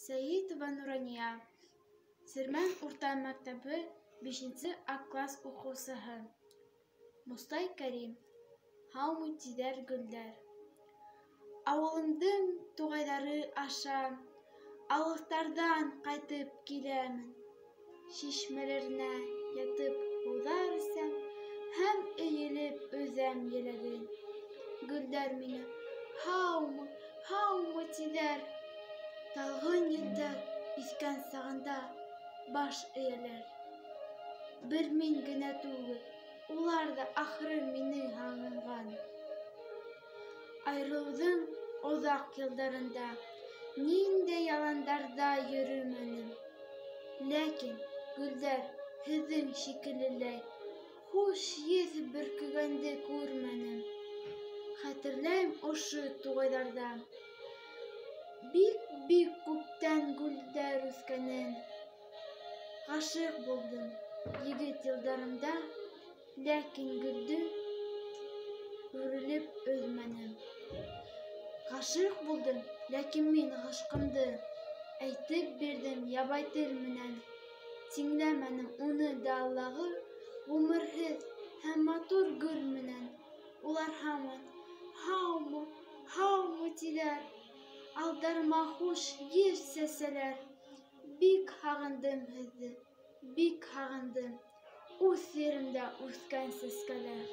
Сәйетова Нурания, Сермән урта мәктәбе 5-нче А класс укучысы. Мостай Кәрим. Һаумы тиҙәр гөлдәр. Ауылымдың туғайҙары аша алыҫтарҙан ҡайтып киләмен. Шишмәләренә ятып һыуҙар эсәм һәм эйелеп өҙәм еләген. Гөлдәр мине һаумы, һаумы тиҙәр. Талғын елдәр иҫкән сағында баш эйәләр. Бер мин генә түгел, улар да ахыры мине һағынған. Айырылыуҙың оҙаҡ йылдарында ниндәй яландарҙа йөрөмәнем. Ләкин, гөлдәр, һеҙҙең шикеллеләй хуш еҫ бөркөгәнде күрмәнем. Хәтерләйем ошо туғайҙарҙа бик күптән гөлдәр үҫкәнен. Ғашиҡ булдым егет йылдарымда, ләкин гөлдө үрелеп өҙмәнем. Ғашиҡ булдым, ләкин мин ғашҡымды әйтеп бирҙем ябай тел менән. Тиңләмәнем уны даллағы ғүмерһеҙ һәм матур гөл менән. Улар һаман һаумы, һаумы тиҙәр. Алдарыма хуш еҫ сәсәләр. Бик һағындым һеҙҙе, бик һағындым. Үҙ еремдә үҫкән сәскәләр.